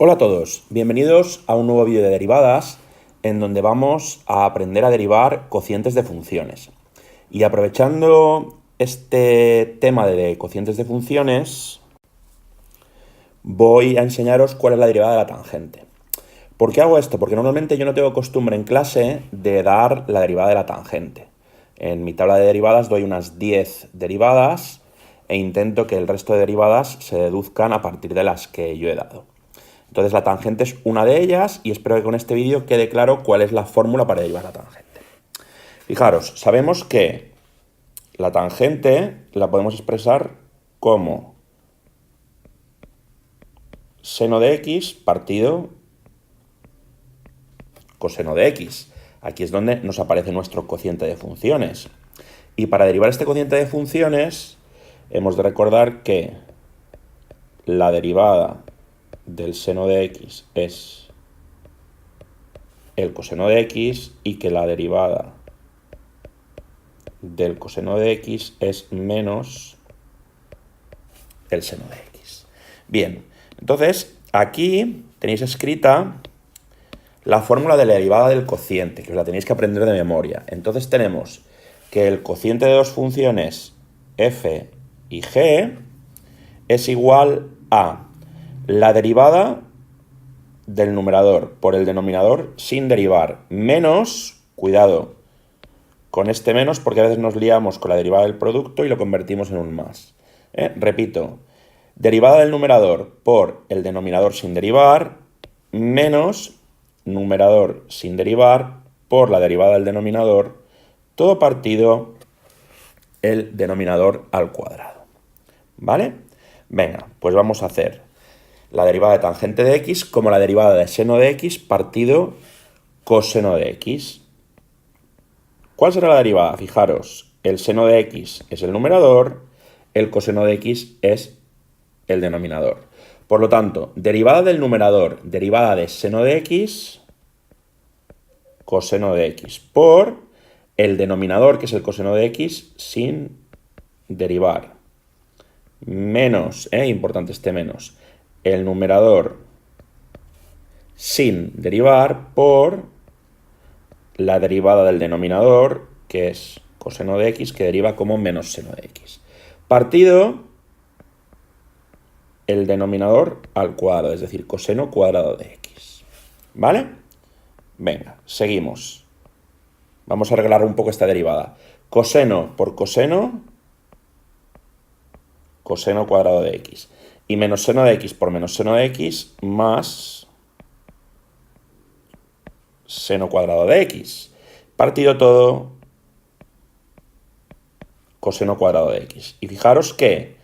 Hola a todos, bienvenidos a un nuevo vídeo de derivadas en donde vamos a aprender a derivar cocientes de funciones. Y aprovechando este tema de cocientes de funciones, voy a enseñaros cuál es la derivada de la tangente. ¿Por qué hago esto? Porque normalmente yo no tengo costumbre en clase de dar la derivada de la tangente. En mi tabla de derivadas doy unas 10 derivadas e intento que el resto de derivadas se deduzcan a partir de las que yo he dado. Entonces la tangente es una de ellas y espero que con este vídeo quede claro cuál es la fórmula para derivar la tangente. Fijaros, sabemos que la tangente la podemos expresar como seno de x partido coseno de x. Aquí es donde nos aparece nuestro cociente de funciones. Y para derivar este cociente de funciones hemos de recordar que la derivada del seno de x es el coseno de x y que la derivada del coseno de x es menos el seno de x. Bien, entonces aquí tenéis escrita la fórmula de la derivada del cociente, que os la tenéis que aprender de memoria. Entonces tenemos que el cociente de dos funciones f y g es igual a la derivada del numerador por el denominador sin derivar, menos, cuidado con este menos porque a veces nos liamos con la derivada del producto y lo convertimos en un más. Repito, derivada del numerador por el denominador sin derivar, menos numerador sin derivar por la derivada del denominador, todo partido el denominador al cuadrado. ¿Vale? Venga, pues vamos a hacer la derivada de tangente de x como la derivada de seno de x partido coseno de x. ¿Cuál será la derivada? Fijaros, el seno de x es el numerador, el coseno de x es el denominador. Por lo tanto, derivada del numerador, derivada de seno de x, coseno de x, por el denominador, que es el coseno de x, sin derivar. Menos, importante este menos, el numerador sin derivar por la derivada del denominador, que es coseno de x, que deriva como menos seno de x. Partido el denominador al cuadrado, es decir, coseno cuadrado de x. ¿Vale? Venga, seguimos. Vamos a arreglar un poco esta derivada. Coseno por coseno, coseno cuadrado de x. Y menos seno de x por menos seno de x más seno cuadrado de x. Partido todo coseno cuadrado de x. Y fijaros que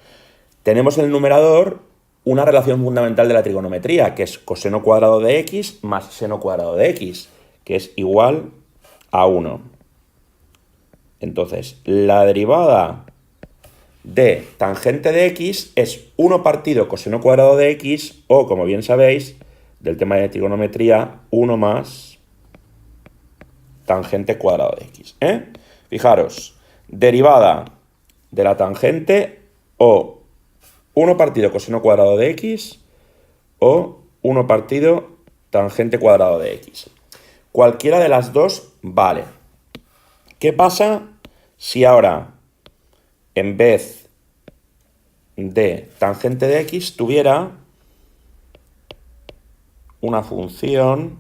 tenemos en el numerador una relación fundamental de la trigonometría, que es coseno cuadrado de x más seno cuadrado de x, que es igual a 1. Entonces, la derivada de tangente de x es 1 partido coseno cuadrado de x, o, como bien sabéis, del tema de trigonometría, 1 más tangente cuadrado de x. Fijaros, derivada de la tangente o 1 partido coseno cuadrado de x o 1 partido tangente cuadrado de x. Cualquiera de las dos vale. ¿Qué pasa si ahora, en vez de tangente de x, tuviera una función,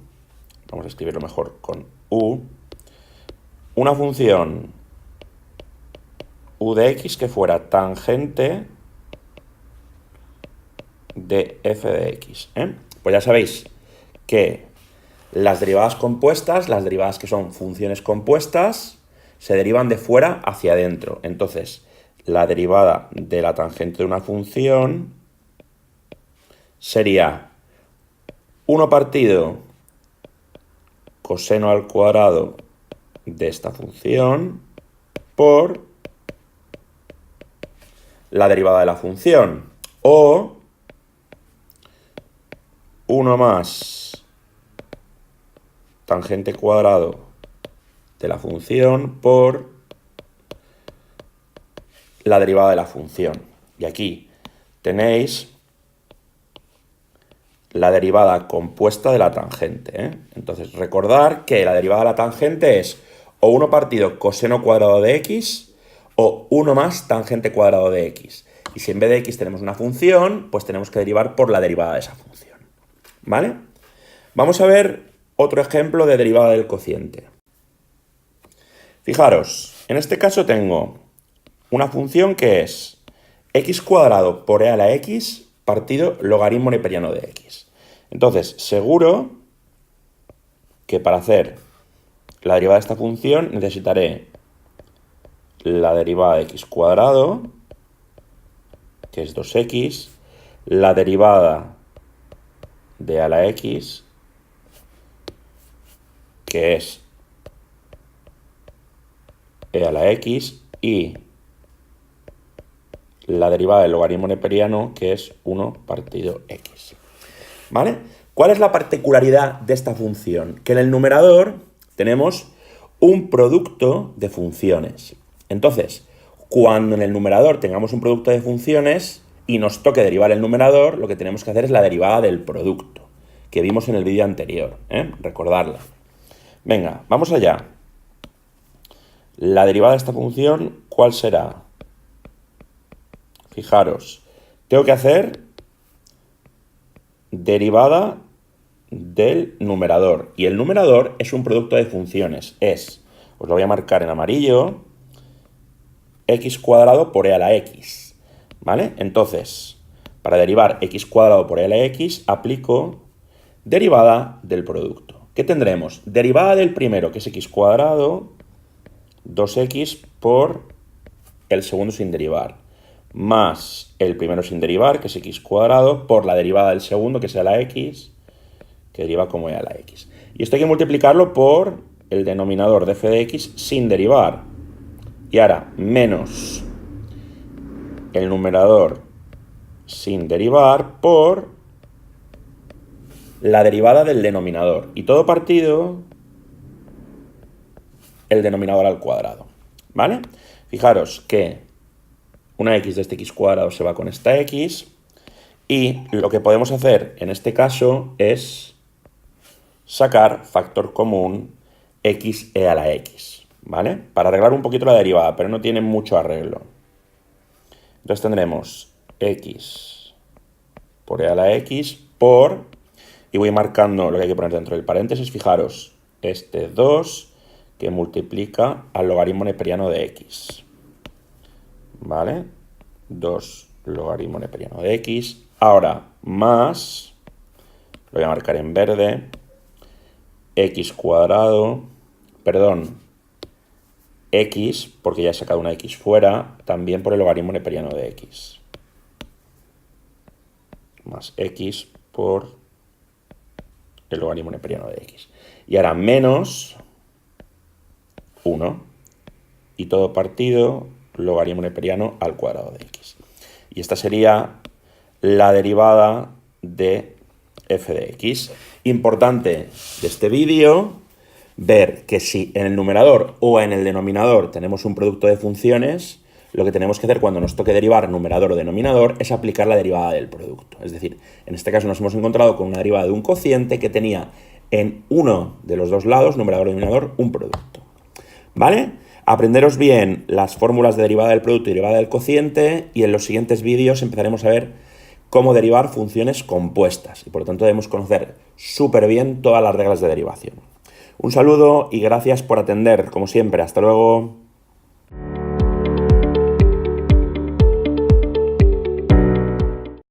vamos a escribirlo mejor con u, una función u de x que fuera tangente de f de x? Pues ya sabéis que las derivadas compuestas, las derivadas que son funciones compuestas, se derivan de fuera hacia adentro. Entonces, la derivada de la tangente de una función sería 1 partido coseno al cuadrado de esta función por la derivada de la función, o 1 más tangente cuadrado de la función por la derivada de la función. Y aquí tenéis la derivada compuesta de la tangente, ¿eh? Entonces, recordar que la derivada de la tangente es o 1 partido coseno cuadrado de x o 1 más tangente cuadrado de x. Y si en vez de x tenemos una función, pues tenemos que derivar por la derivada de esa función. ¿Vale? Vamos a ver otro ejemplo de derivada del cociente. Fijaros, en este caso tengo una función que es x cuadrado por e a la x partido logaritmo neperiano de x. Entonces, seguro que para hacer la derivada de esta función necesitaré la derivada de x cuadrado, que es 2x, la derivada de a la x, que es e a la x, y la derivada del logaritmo neperiano, que es 1 partido x. ¿Vale? ¿Cuál es la particularidad de esta función? Que en el numerador tenemos un producto de funciones. Entonces, cuando en el numerador tengamos un producto de funciones y nos toque derivar el numerador, lo que tenemos que hacer es la derivada del producto, que vimos en el vídeo anterior, ¿eh? Recordarla. Venga, vamos allá. La derivada de esta función, ¿cuál será? Fijaros, tengo que hacer derivada del numerador. Y el numerador es un producto de funciones. Os lo voy a marcar en amarillo, x cuadrado por e a la x. ¿Vale? Entonces, para derivar x cuadrado por e a la x, aplico derivada del producto. ¿Qué tendremos? Derivada del primero, que es x cuadrado, 2x por el segundo sin derivar, más el primero sin derivar, que es x cuadrado, por la derivada del segundo, que sea la x, que deriva como e a la x. Y esto hay que multiplicarlo por el denominador de f de x sin derivar. Y ahora, menos el numerador sin derivar por la derivada del denominador. Y todo partido el denominador al cuadrado. ¿Vale? Fijaros que una x de este x cuadrado se va con esta x. Y lo que podemos hacer en este caso es sacar factor común x e a la x, ¿vale? Para arreglar un poquito la derivada, pero no tiene mucho arreglo. Entonces tendremos x por e a la x por, y voy marcando lo que hay que poner dentro del paréntesis, fijaros, este 2 que multiplica al logaritmo neperiano de x, ¿vale? 2 logaritmo neperiano de x. Ahora, más, lo voy a marcar en verde, x cuadrado, perdón, x, porque ya he sacado una x fuera, también por el logaritmo neperiano de x. Más x por el logaritmo neperiano de x. Y ahora menos 1. Y todo partido logaritmo neperiano al cuadrado de x. Y esta sería la derivada de f de x. Importante de este vídeo ver que si en el numerador o en el denominador tenemos un producto de funciones, lo que tenemos que hacer cuando nos toque derivar numerador o denominador es aplicar la derivada del producto. Es decir, en este caso nos hemos encontrado con una derivada de un cociente que tenía en uno de los dos lados, numerador o denominador, un producto. ¿Vale? Aprenderos bien las fórmulas de derivada del producto y derivada del cociente, y en los siguientes vídeos empezaremos a ver cómo derivar funciones compuestas. Y por lo tanto debemos conocer súper bien todas las reglas de derivación. Un saludo y gracias por atender, como siempre. Hasta luego.